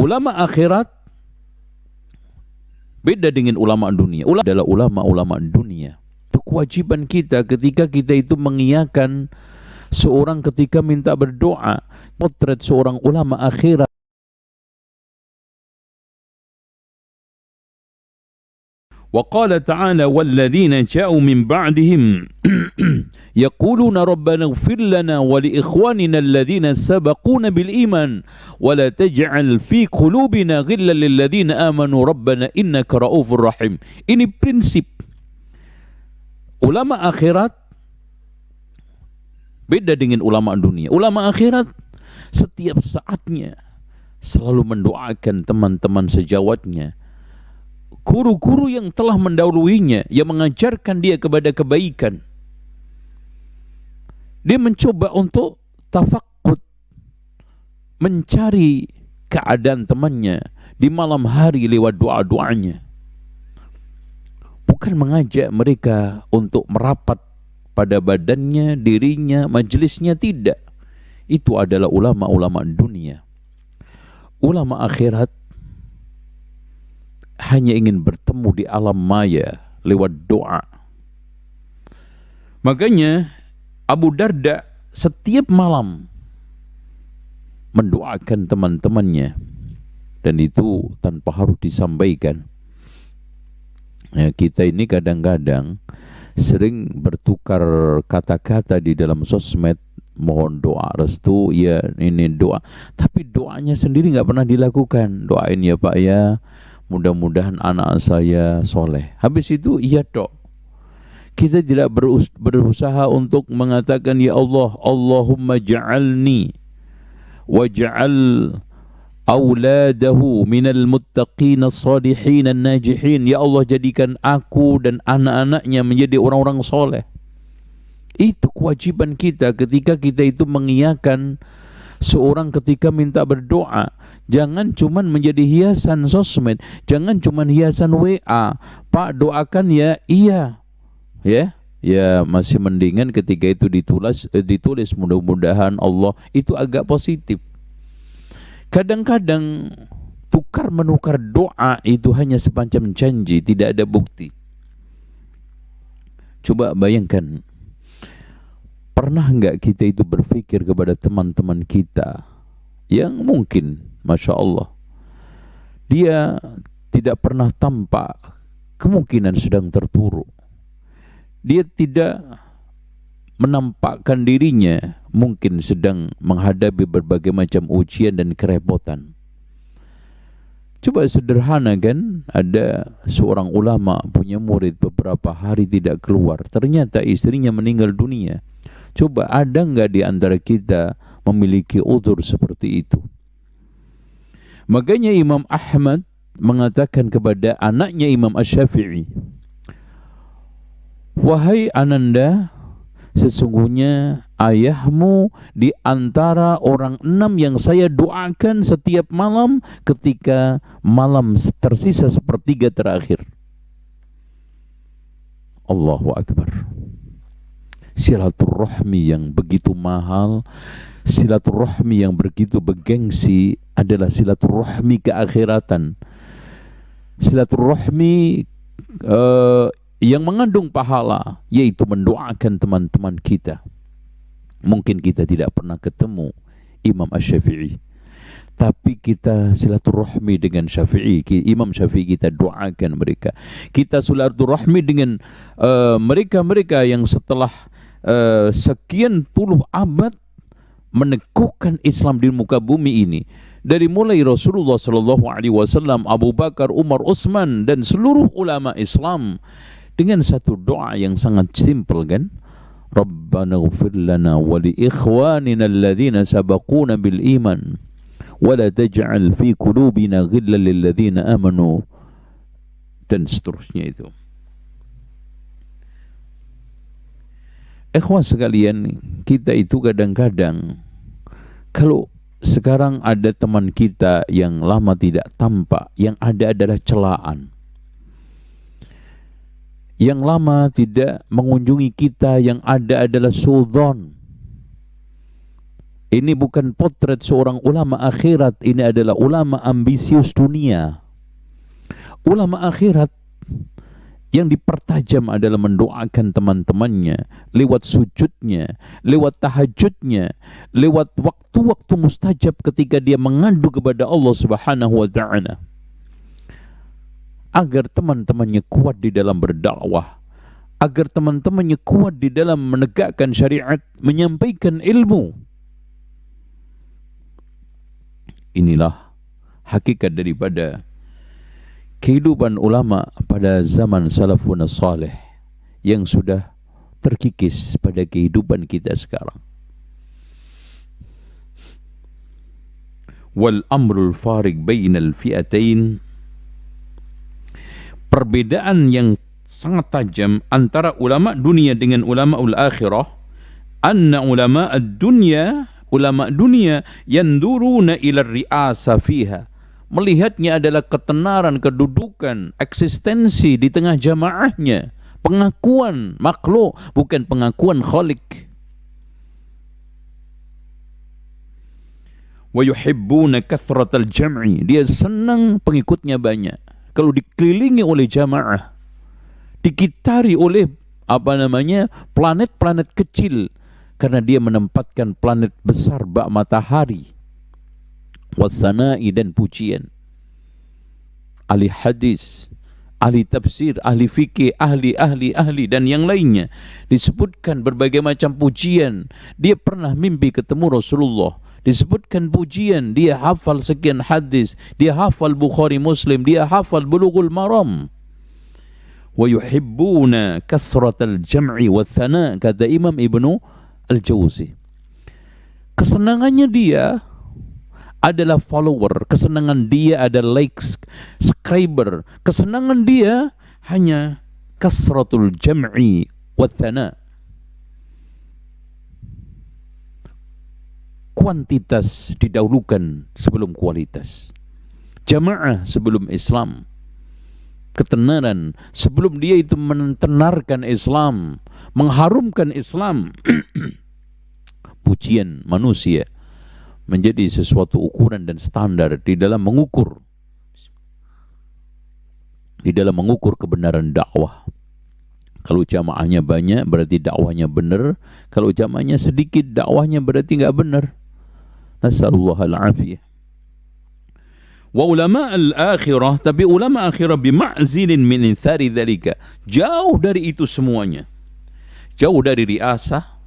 Ulama akhirat beda dengan ulama dunia. Ulama adalah ulama-ulama dunia. Itu kewajiban kita ketika kita itu mengiyakan seorang ketika minta berdoa. Potret seorang ulama akhirat. Wa qala ta'ala walladzina ja'u min ba'dihim yaquluna rabbana ighfir lana wa li ikhwanina alladhina sabaquna bil iman wa la taj'al fi qulubina ghillan lil ladzina amanu rabbana innaka ra'ufur rahim. Ini prinsip ulama akhirat beda dengan ulama dunia. Ulama akhirat setiap saatnya selalu mendoakan teman-teman sejawatnya, guru-guru yang telah mendahuluinya, yang mengajarkan dia kepada kebaikan. Dia mencoba untuk tafakud, mencari keadaan temannya di malam hari lewat doa-doanya. Bukan mengajak mereka untuk merapat pada badannya, dirinya, majelisnya, tidak. Itu adalah ulama-ulama dunia. Ulama akhirat hanya ingin bertemu di alam maya lewat doa. Makanya Abu Darda setiap malam mendoakan teman-temannya, dan itu tanpa harus disampaikan. Ya, kita ini kadang-kadang sering bertukar kata-kata di dalam sosmed, mohon doa restu, ya ini doa, tapi doanya sendiri nggak pernah dilakukan. Doain ya Pak ya, mudah-mudahan anak saya soleh. Habis itu iya dok. Kita tidak berusaha untuk mengatakan ya Allah, Allahumma ja'alni waj'al auladahu minal muttaqin as-salihin an-najihin. Ya Allah, jadikan aku dan anak-anaknya menjadi orang-orang soleh. Itu kewajiban kita ketika kita itu mengiyakan seorang ketika minta berdoa. Jangan cuman menjadi hiasan sosmed, jangan cuman hiasan WA. Pak doakan ya, iya. Ya masih mendingan ketika itu ditulis mudah-mudahan Allah, itu agak positif. Kadang-kadang tukar menukar doa itu hanya semacam janji, tidak ada bukti. Coba bayangkan, pernah enggak kita itu berpikir kepada teman-teman kita yang mungkin Masya Allah dia tidak pernah tampak kemungkinan sedang terpuruk, dia tidak menampakkan dirinya mungkin sedang menghadapi berbagai macam ujian dan kerepotan. Coba sederhana kan, ada seorang ulama punya murid beberapa hari tidak keluar, ternyata istrinya meninggal dunia. Coba ada enggak di antara kita memiliki uzur seperti itu? Makanya Imam Ahmad mengatakan kepada anaknya Imam Asy-Syafi'i, wahai Ananda, sesungguhnya ayahmu di antara orang 6 yang saya doakan setiap malam ketika malam tersisa sepertiga terakhir. Allahu Akbar. Silaturahmi yang begitu mahal, silaturahmi yang begitu bergengsi adalah silaturahmi keakhiratan. Silaturahmi yang mengandung pahala, yaitu mendoakan teman-teman kita. Mungkin kita tidak pernah ketemu Imam Asy-Syafi'i, tapi kita silaturahmi dengan Syafi'i. Imam Syafi'i kita doakan mereka. Kita silaturahmi dengan mereka-mereka yang setelah sekian puluh abad meneguhkan Islam di muka bumi ini. Dari mulai Rasulullah SAW, Abu Bakar, Umar, Utsman, dan seluruh ulama Islam, dengan satu doa yang sangat simpel kan, Rabbana ighfir lana wa li ikhwanina alladhina sabaquna bil iman wa la taj'al fi qulubina ghillan lil ladzina amanu, dan seterusnya itu. Ikhwan sekalian, kita itu kadang-kadang kalau sekarang ada teman kita yang lama tidak tampak, yang ada adalah celaan. Yang lama tidak mengunjungi kita, yang ada adalah sudzon. Ini bukan potret seorang ulama akhirat, ini adalah ulama ambisius dunia. Ulama akhirat yang dipertajam adalah mendoakan teman-temannya lewat sujudnya, lewat tahajudnya, lewat waktu-waktu mustajab ketika dia mengadu kepada Allah Subhanahu wa ta'ala, agar teman-temannya kuat di dalam berdakwah, agar teman-temannya kuat di dalam menegakkan syariat, menyampaikan ilmu. Inilah hakikat daripada kehidupan ulama pada zaman salafun salih yang sudah terkikis pada kehidupan kita sekarang. Wal amrul farik bainal fi'atain, perbedaan yang sangat tajam antara ulama dunia dengan ulama ul akhirah, anna ulama ad-dunya, ulama dunia yanduruna ila ri'asa fiha, melihatnya adalah ketenaran, kedudukan, eksistensi di tengah jamaahnya, pengakuan makhluk, bukan pengakuan khalik. Wa yuhibbuna kathratal jam'i, dia senang pengikutnya banyak. Kalau dikelilingi oleh jamaah, dikitari oleh planet-planet kecil, karena dia menempatkan planet besar bak matahari, wasana'i, dan pujian. Ahli hadis, ahli tafsir, ahli fikih, ahli, dan yang lainnya, disebutkan berbagai macam pujian. Dia pernah mimpi ketemu Rasulullah, disebutkan pujian. Dia hafal sekian hadis, dia hafal Bukhari Muslim, dia hafal Bulughul Maram. Wa yuhibbuna kasratal jam'i wa thana, kata Imam Ibnu Al-Jauzi. Kesenangannya dia adalah follower, kesenangan dia adalah likes, subscriber, kesenangan dia hanya kasratul jam'i wa thana, kuantitas didahulukan sebelum kualitas, jamaah sebelum Islam, ketenaran sebelum dia itu mentenarkan Islam, mengharumkan Islam. Pujian manusia menjadi sesuatu ukuran dan standar di dalam mengukur kebenaran dakwah. Kalau jamaahnya banyak berarti dakwahnya benar, kalau jamaahnya sedikit dakwahnya berarti enggak benar. Nasallallahu al-afiyah. Wa ulama al-akhirah, tapi ulama akhirah bima'zilin min inthari dzalika, jauh dari itu semuanya. Jauh dari riasah,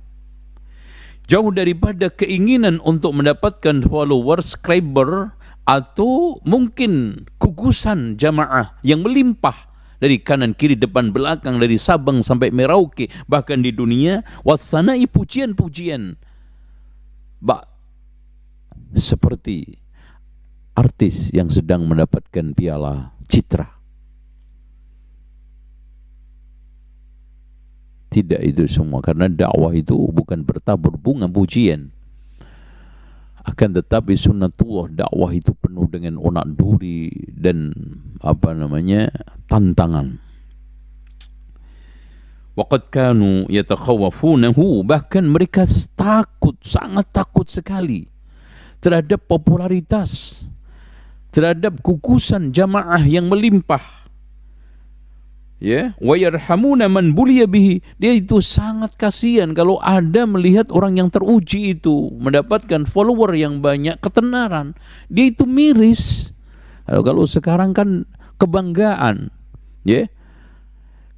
jauh daripada keinginan untuk mendapatkan follower, subscriber, atau mungkin gugusan jamaah yang melimpah dari kanan kiri depan belakang, dari Sabang sampai Merauke, bahkan di dunia. Wasanai, pujian-pujian, seperti artis yang sedang mendapatkan piala citra. Tidak itu semua, karena dakwah itu bukan bertabur bunga pujian. Akan tetapi sunnatullah, dakwah itu penuh dengan onak duri dan tantangan. Waqad kanu yatakhawafunahu, bahkan mereka takut, sangat takut sekali terhadap popularitas, terhadap gugusan jamaah yang melimpah. Ya, wa yarhamuna man buliya bihi, dia itu sangat kasihan kalau ada melihat orang yang teruji itu mendapatkan follower yang banyak, ketenaran, dia itu miris. Kalau sekarang kan kebanggaan, ya,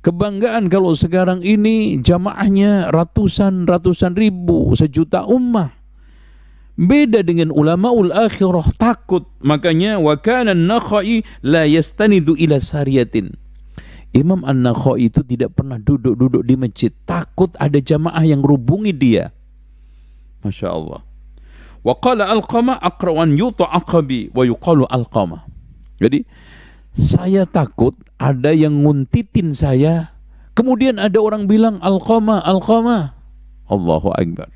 kebanggaan kalau sekarang ini jamaahnya ratusan ribu, sejuta ummah. Beda dengan ulamaul akhirah, takut. Makanya wa kana an-Nakhai la yastanidu ila sariyatin, Imam An-Nakhai itu tidak pernah duduk-duduk di masjid, takut ada jamaah yang rubungi dia. Masya Allah. Wa qala Alqamah aqra'an yuta'aqabi wa yuqalu Alqamah. Jadi saya takut ada yang nguntitin saya, kemudian ada orang bilang Alqamah, Alqamah. Allahu Akbar.